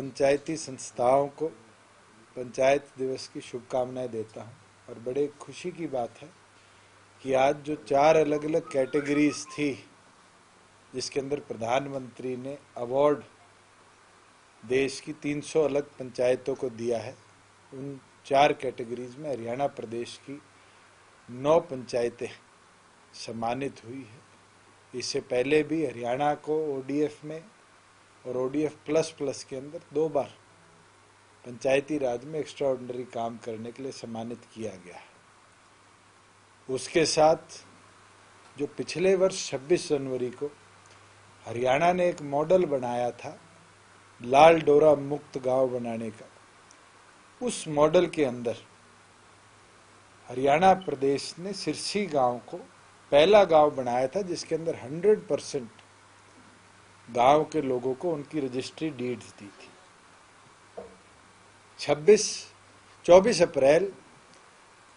पंचायती संस्थाओं को पंचायत दिवस की शुभकामनाएं देता हूं। और बड़े खुशी की बात है कि आज जो 4 अलग अलग कैटेगरीज थी जिसके अंदर प्रधानमंत्री ने अवार्ड देश की 300 अलग पंचायतों को दिया है, उन 4 कैटेगरीज में हरियाणा प्रदेश की 9 पंचायतें सम्मानित हुई है। इससे पहले भी हरियाणा को ओडीएफ में और ओडीएफ प्लस प्लस के अंदर 2 बार पंचायती राज में एक्स्ट्राऑर्डिनरी काम करने के लिए सम्मानित किया गया है। उसके साथ जो पिछले वर्ष 26 जनवरी को हरियाणा ने एक मॉडल बनाया था लाल डोरा मुक्त गांव बनाने का, उस मॉडल के अंदर हरियाणा प्रदेश ने सिरसी गांव को पहला गांव बनाया था जिसके अंदर 100% गांव के लोगों को उनकी रजिस्ट्री डीड्स दी थी। 24 अप्रैल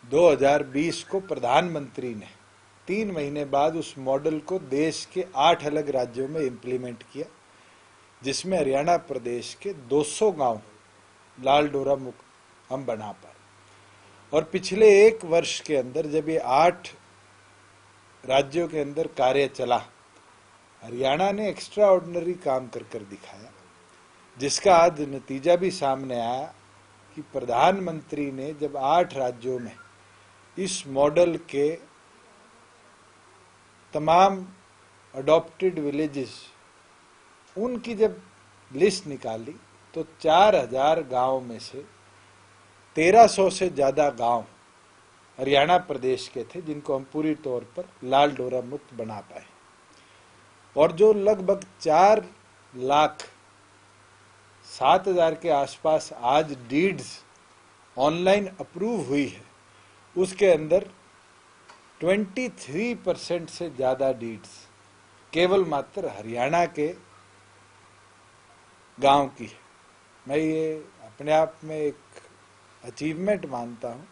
2020 को प्रधानमंत्री ने 3 महीने बाद उस मॉडल को देश के 8 अलग राज्यों में इंप्लीमेंट किया, जिसमें हरियाणा प्रदेश के 200 गांव लाल डोरा मुक्त हम बना पाए। और पिछले 1 वर्ष के अंदर जब ये 8 राज्यों के अंदर कार्य चला, हरियाणा ने एक्स्ट्रा ऑर्डिनरी काम कर दिखाया, जिसका आज नतीजा भी सामने आया कि प्रधानमंत्री ने जब 8 राज्यों में इस मॉडल के तमाम अडॉप्टेड विलेजेस उनकी जब लिस्ट निकाली तो 4000 गांव में से 1300 से ज्यादा गांव हरियाणा प्रदेश के थे जिनको हम पूरी तौर पर लाल डोरा मुक्त बना पाए। और जो लगभग 4,07,000 के आसपास आज डीड्स ऑनलाइन अप्रूव हुई है, उसके अंदर 23% से ज्यादा डीड्स केवल मात्र हरियाणा के गांव की है। मैं ये अपने आप में एक अचीवमेंट मानता हूं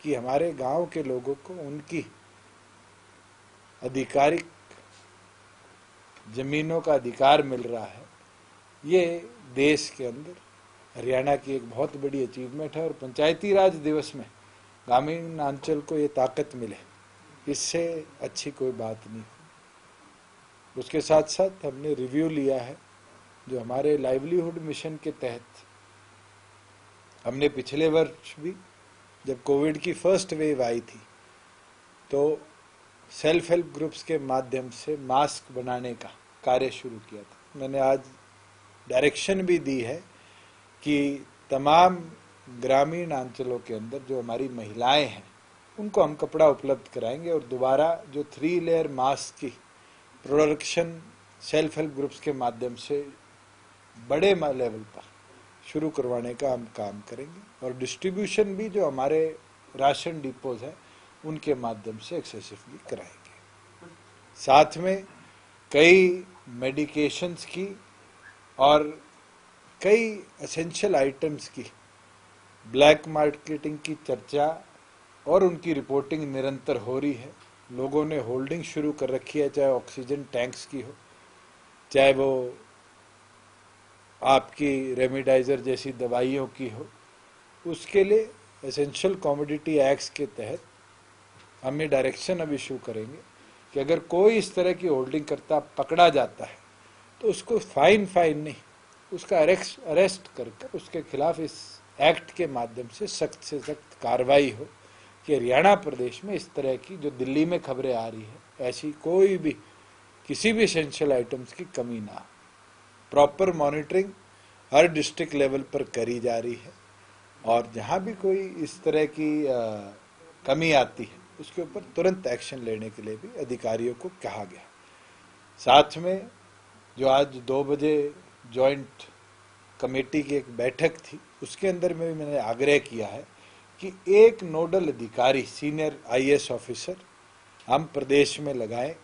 कि हमारे गांव के लोगों को उनकी आधिकारिक जमीनों का अधिकार मिल रहा है। ये देश के अंदर हरियाणा की एक बहुत बड़ी अचीवमेंट है। और पंचायती राज दिवस में ग्रामीण अंचल को ये ताकत मिले, इससे अच्छी कोई बात नहीं। उसके साथ साथ हमने रिव्यू लिया है जो हमारे लाइवलीहुड मिशन के तहत हमने पिछले वर्ष भी जब कोविड की फर्स्ट वेव आई थी तो सेल्फ हेल्प ग्रुप्स के माध्यम से मास्क बनाने का कार्य शुरू किया था। मैंने आज डायरेक्शन भी दी है कि तमाम ग्रामीण अंचलों के अंदर जो हमारी महिलाएं हैं उनको हम कपड़ा उपलब्ध कराएंगे और दोबारा जो 3 लेयर मास्क की प्रोडक्शन सेल्फ हेल्प ग्रुप्स के माध्यम से बड़े लेवल पर शुरू करवाने का हम काम करेंगे। और डिस्ट्रीब्यूशन भी जो हमारे राशन डिपोज है उनके माध्यम से एक्सेसिवली कराएंगे। साथ में कई मेडिकेशंस की और कई एसेंशियल आइटम्स की ब्लैक मार्केटिंग की चर्चा और उनकी रिपोर्टिंग निरंतर हो रही है। लोगों ने होल्डिंग शुरू कर रखी है, चाहे ऑक्सीजन टैंक्स की हो, चाहे वो आपकी रेमडेसिविर जैसी दवाइयों की हो। उसके लिए एसेंशियल कमोडिटी एक्ट्स के तहत हम ये डायरेक्शन अब इशू करेंगे कि अगर कोई इस तरह की होल्डिंग करता पकड़ा जाता है तो उसको फाइन नहीं, उसका अरेस्ट कर उसके खिलाफ इस एक्ट के माध्यम से सख्त कार्रवाई हो कि हरियाणा प्रदेश में इस तरह की जो दिल्ली में खबरें आ रही है ऐसी कोई भी किसी भी एसेंशियल आइटम्स की कमी ना हो। प्रॉपर मॉनिटरिंग हर डिस्ट्रिक्ट लेवल पर करी जा रही है और जहां भी कोई इस तरह की कमी आती है उसके ऊपर तुरंत एक्शन लेने के लिए भी अधिकारियों को कहा गया। साथ में जो आज 2 बजे जॉइंट कमेटी की एक बैठक थी उसके अंदर में मैंने आग्रह किया है कि एक नोडल अधिकारी सीनियर आईएएस ऑफिसर हम प्रदेश में लगाएं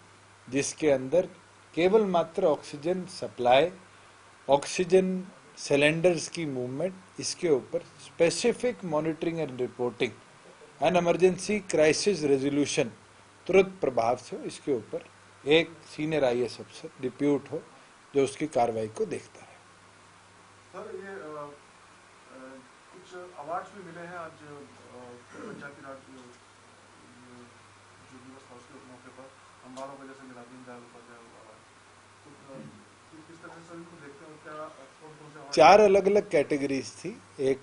जिसके अंदर केवल मात्र ऑक्सीजन सप्लाई, ऑक्सीजन सिलेंडर्स की मूवमेंट, इसके ऊपर specific monitoring and reporting and emergency crisis resolution तुरंत प्रभाव से इसके ऊपर एक सीनियर आईएएस अफसर डिप्यूट हो जो उसकी कार्रवाई को देखता है। सर ये कुछ अवार्ड्स भी मिले हैं आज पंचायती राज जो दिवस था उसके मौके पर अम्बाला को जैसे मिला दीनदयाल उपाध्याय अवार्ड, तो किस तरह से सभी को देखते हैं, क्या कौन कौन से अवार्ड? 4 अलग अलग कैटेगरीज थी। एक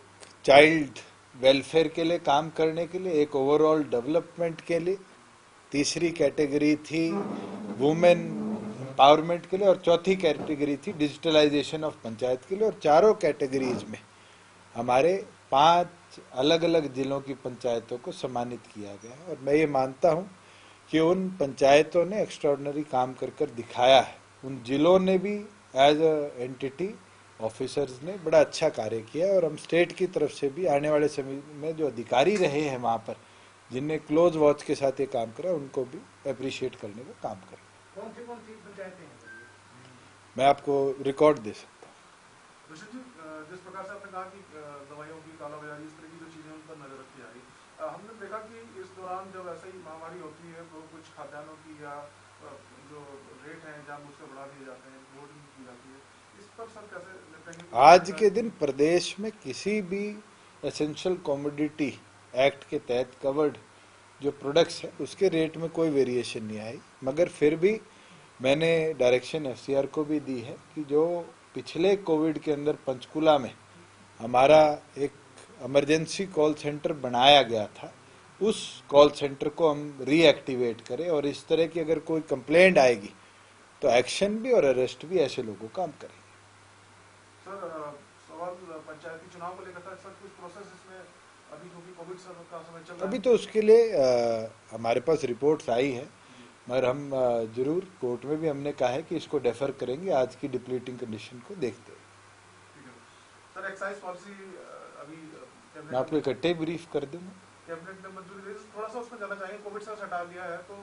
चाइल्ड वेलफेयर के लिए काम करने के लिए, एक ओवरऑल डेवलपमेंट के लिए, तीसरी कैटेगरी थी वुमेन एम्पावरमेंट के लिए और चौथी कैटेगरी थी डिजिटलाइजेशन ऑफ पंचायत के लिए। और चारों कैटेगरीज में हमारे 5 अलग अलग जिलों की पंचायतों को सम्मानित किया गया है। और मैं ये मानता हूँ कि उन पंचायतों ने एक्स्ट्राऑर्डिनरी काम कर दिखाया है। उन जिलों ने भी एज अ एंटिटी ऑफिसर्स ने बड़ा अच्छा कार्य किया है। और हम स्टेट की तरफ से भी आने वाले समय में जो अधिकारी रहे हैं वहाँ पर, जिनने क्लोज वॉच के साथ ये काम करा, उनको भी अप्रिशिएट करने का काम करें। कौन सी पंचायतें हैं? मैं आपको रिकॉर्ड दे सकता हूँ। ऋषि जी, जिस प्रकार से आपने कहा कि दवाइयों की कालाबाजारी, इस तरह की जो चीजें उन पर नजर रखी जा रही, हमने देखा कि इस दौरान जब ऐसे ही महामारी होती है तो कुछ खाद्यान्नों की या जो रेट है जानबूझकर बढ़ा दिए जाते हैं, होर्डिंग की जाती है, इस पर सर कैसे निपटेंगे? आज के दिन प्रदेश में किसी भी एसेंशियल कमोडिटी एक्ट के तहत कवर्ड जो प्रोडक्ट्स है उसके रेट में कोई वेरिएशन नहीं आई। मगर फिर भी मैंने डायरेक्शन एफसीआर को भी दी है कि जो पिछले कोविड के अंदर पंचकुला में हमारा एक इमरजेंसी कॉल सेंटर बनाया गया था, उस कॉल सेंटर को हम रीएक्टिवेट करें और इस तरह की अगर कोई कंप्लेंट आएगी तो एक्शन भी और अरेस्ट भी ऐसे लोगों का हम करेंगे। सर सवाल पंचायती चुनाव को लेकर था सर, कुछ प्रोसेस इसमें अभी क्योंकि कोविड का समय चल रहा है अभी तो उसके लिए हमारे पास रिपोर्ट्स आई है, मगर हम जरूर कोर्ट में भी हमने कहा है कि इसको डेफर करेंगे आज की डिप्लीटिंग कंडीशन को देखते हुए। सर एक्साइज पॉलिसी अभी मैं आपको इकट्ठे ब्रीफ कर दूंगा। कैबिनेट ने मंजूरी दी, थोड़ा सा उसमें जाना चाहिए, कोविड से हटा दिया है तो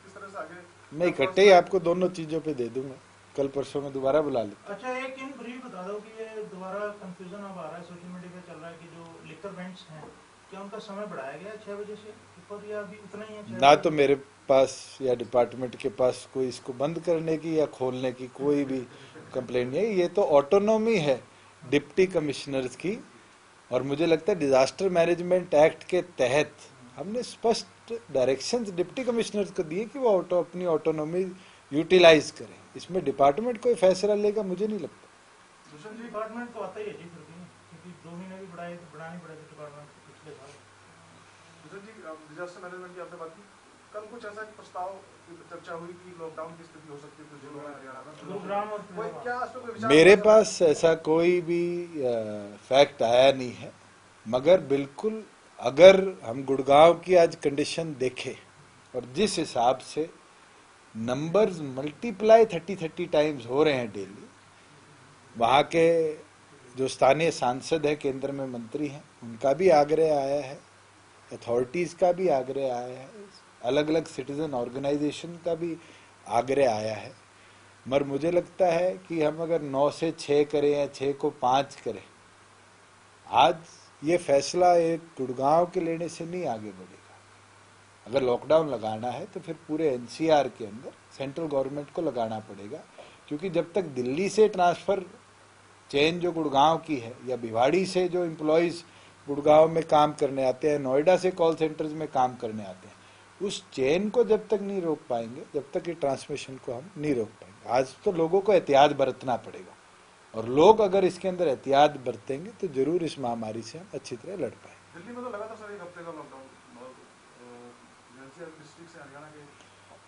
किस तरह से आगे? मैं इकट्ठे ही आपको दोनों चीजों पे दे दूंगा, कल परसों में दोबारा बुला लेते। अच्छा, एक इन ब्रीफ बता दो कि ये दोबारा कंफ्यूजन अब आ रहा है, सोशल मीडिया पे चल रहा है कि जो लिकर वेंट्स हैं क्या उनका समय बढ़ाया गया 6 बजे से ऊपर या अभी उतना ही है? ना तो मेरे पास या डिपार्टमेंट के पास कोई इसको बंद करने की या खोलने की कोई भी कंप्लेंट नहीं है। ये तो ऑटोनॉमी है डिप्टी कमिश्नर्स की, और मुझे लगता है डिजास्टर मैनेजमेंट एक्ट के तहत हमने स्पष्ट डायरेक्शंस डिप्टी कमिश्नर्स को दिए कि वो अपनी ऑटोनॉमी यूटिलाइज करें। इसमें डिपार्टमेंट कोई फैसला लेगा मुझे नहीं लगता। डिपार्टमेंट तो आता ही है जी, फिर भी क्योंकि 2 महीने भी बढ़ानी पड़ेगी डिपार्टमेंट पिछले साल। जी डिजास्टर मैनेजमेंट की आपने बात की, कल कुछ ऐसा प्रस्ताव की चर्चा हुई कि लॉकडाउन की स्थिति हो सकती है कुछ जिलों में हरियाणा में, गुरुग्राम और कोई क्या इस पे कोई विचार? मेरे पास ऐसा कोई भी फैक्ट आया नहीं है, मगर बिल्कुल अगर हम गुड़गांव की आज कंडीशन देखें और जिस हिसाब से नंबर्स मल्टीप्लाई 30 टाइम्स हो रहे हैं डेली, वहाँ के जो स्थानीय सांसद है, केंद्र में मंत्री हैं, उनका भी आग्रह आया है, अथॉरिटीज़ का भी आग्रह आया है, अलग अलग सिटीजन ऑर्गेनाइजेशन का भी आग्रह आया है। मगर मुझे लगता है कि हम अगर 9 से 6 करें या 6 को 5 करें, आज ये फैसला एक गुड़गांव के लेने से नहीं आगे बढ़ेगा। अगर लॉकडाउन लगाना है तो फिर पूरे एनसीआर के अंदर सेंट्रल गवर्नमेंट को लगाना पड़ेगा, क्योंकि जब तक दिल्ली से ट्रांसफ़र चेन जो गुड़गांव की है या भिवाड़ी से जो एम्प्लॉयज़ गुड़गांव में काम करने आते हैं, नोएडा से कॉल सेंटर्स में काम करने आते हैं, उस चेन को जब तक नहीं रोक पाएंगे, जब तक ये ट्रांसमिशन को हम नहीं रोक पाएंगे। आज तो लोगों को एहतियात बरतना पड़ेगा, और लोग अगर इसके अंदर एहतियात बरतेंगे तो जरूर इस महामारी से हम अच्छी तरह लड़ पाएंगे। दिल्ली में तो लगातार सर 1 हफ्ते का लॉकडाउन, डिस्ट्रिक्ट से हरियाणा के।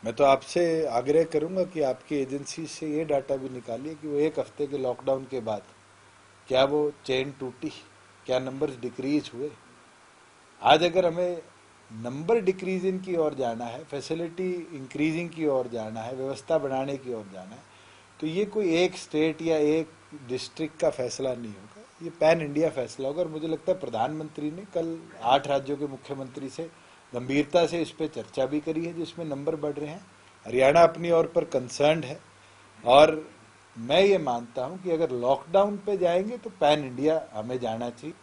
मैं तो आपसे आग्रह करूंगा कि आपकी एजेंसी से ये डाटा भी निकालिए कि वो 1 हफ्ते के लॉकडाउन के बाद क्या वो चेन टूटी, क्या नंबर्स डिक्रीज हुए। आज अगर हमें नंबर डिक्रीजिंग की ओर जाना है, फैसिलिटी इंक्रीजिंग की ओर जाना है, व्यवस्था बढ़ाने की ओर जाना है, तो ये कोई एक स्टेट या एक डिस्ट्रिक्ट का फैसला नहीं होगा, ये पैन इंडिया फैसला होगा। और मुझे लगता है प्रधानमंत्री ने कल 8 राज्यों के मुख्यमंत्री से गंभीरता से इस पर चर्चा भी करी है, जिसमें नंबर बढ़ रहे हैं। हरियाणा अपनी ओर पर कंसर्न्ड है, और मैं ये मानता हूं कि अगर लॉकडाउन पे जाएंगे तो पैन इंडिया हमें जाना चाहिए,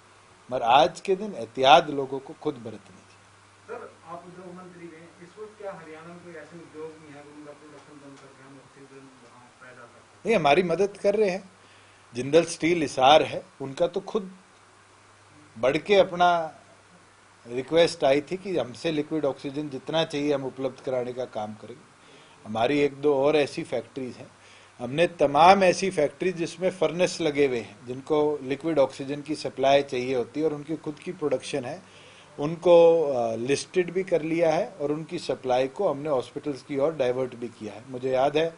मगर आज के दिन एहतियात लोगों को खुद बरतनी चाहिए। सर आप उद्योग मंत्री हैं, इस वक्त क्या हरियाणा में कोई ऐसे उद्योग नहीं है उनका प्रोडक्शन बंद करके हम ऑक्सीजन पैदा करते हैं? नहीं, हमारी मदद कर रहे हैं। जिंदल स्टील हिसार है, उनका तो खुद बढ़ के अपना रिक्वेस्ट आई थी कि हमसे लिक्विड ऑक्सीजन जितना चाहिए हम उपलब्ध कराने का काम करेंगे। हमारी एक दो और ऐसी फैक्ट्रीज हैं, हमने तमाम ऐसी फैक्ट्रीज जिसमें फर्नेस लगे हुए हैं, जिनको लिक्विड ऑक्सीजन की सप्लाई चाहिए होती है और उनकी खुद की प्रोडक्शन है, उनको लिस्टेड भी कर लिया है और उनकी सप्लाई को हमने हॉस्पिटल्स की ओर डाइवर्ट भी किया है। मुझे याद है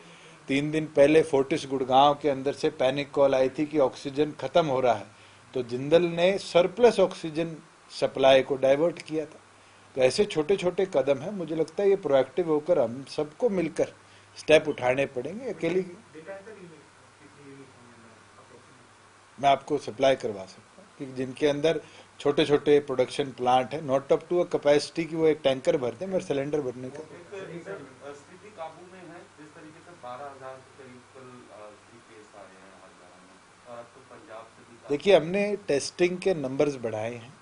3 दिन पहले फोर्टिस गुड़गांव के अंदर से पैनिक कॉल आई थी कि ऑक्सीजन खत्म हो रहा है, तो जिंदल ने सरप्लस ऑक्सीजन सप्लाई को डाइवर्ट किया था। तो ऐसे छोटे छोटे कदम हैं, मुझे लगता है ये प्रोएक्टिव होकर हम सबको मिलकर स्टेप उठाने पड़ेंगे। अकेली मैं आपको सप्लाई करवा सकता हूँ कि जिनके अंदर छोटे छोटे प्रोडक्शन प्लांट है, not up to a capacity की वो एक टैंकर भरते हैं, मेरे सिलेंडर भरने का। स्थिति काबू में है, जिस तरीके से 12,000 के करीब केस आ रहे हैं हर जगह में, और अब तो पंजाब से भी। देखिए, हमने टेस्टिंग के नंबर्स बढ़ाए हैं,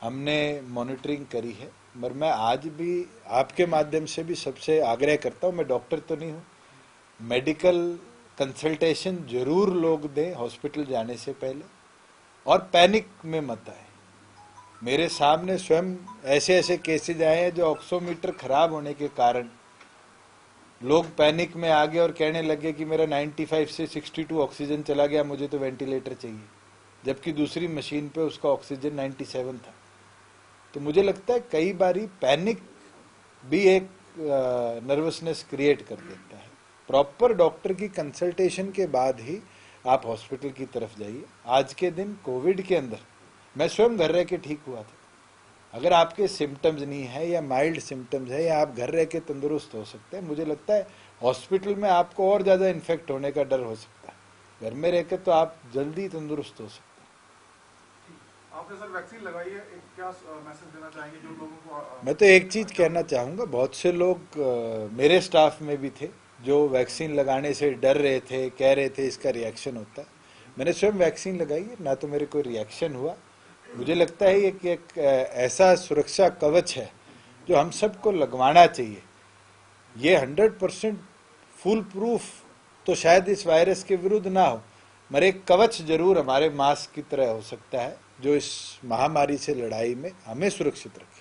हमने मॉनिटरिंग करी है, मगर मैं आज भी आपके माध्यम से भी सबसे आग्रह करता हूँ, मैं डॉक्टर तो नहीं हूँ, मेडिकल कंसल्टेशन जरूर लोग दें हॉस्पिटल जाने से पहले, और पैनिक में मत आए। मेरे सामने स्वयं ऐसे ऐसे केसेज आए हैं जो ऑक्सीमीटर खराब होने के कारण लोग पैनिक में आ गए और कहने लगे कि मेरा 95 से 62 ऑक्सीजन चला गया, मुझे तो वेंटिलेटर चाहिए, जबकि दूसरी मशीन पे उसका ऑक्सीजन 97 था। तो मुझे लगता है कई बारी पैनिक भी एक नर्वसनेस क्रिएट कर देता है। प्रॉपर डॉक्टर की कंसल्टेशन के बाद ही आप हॉस्पिटल की तरफ जाइए। आज के दिन कोविड के अंदर मैं स्वयं घर रह के ठीक हुआ था। अगर आपके सिम्टम्स नहीं है या माइल्ड सिम्टम्स है या आप घर रह के तंदुरुस्त हो सकते हैं, मुझे लगता है हॉस्पिटल में आपको और ज़्यादा इन्फेक्ट होने का डर हो सकता है। घर में रहकर तो आप जल्दी तंदुरुस्त हो सकते हैं। आपने सर वैक्सीन लगाई है, एक क्या मैसेज देना चाहेंगे जो लोगों को? मैं तो एक चीज़ कहना चाहूँगा, बहुत से लोग मेरे स्टाफ में भी थे जो वैक्सीन लगाने से डर रहे थे, कह रहे थे इसका रिएक्शन होता है। मैंने स्वयं वैक्सीन लगाई है, ना तो मेरे कोई रिएक्शन हुआ। मुझे लगता है ये कि एक ऐसा सुरक्षा कवच है जो हम सबको लगवाना चाहिए। ये 100% फुल प्रूफ तो शायद इस वायरस के विरुद्ध ना हो, मगर एक कवच जरूर हमारे मास्क की तरह हो सकता है जो इस महामारी से लड़ाई में हमें सुरक्षित रखे।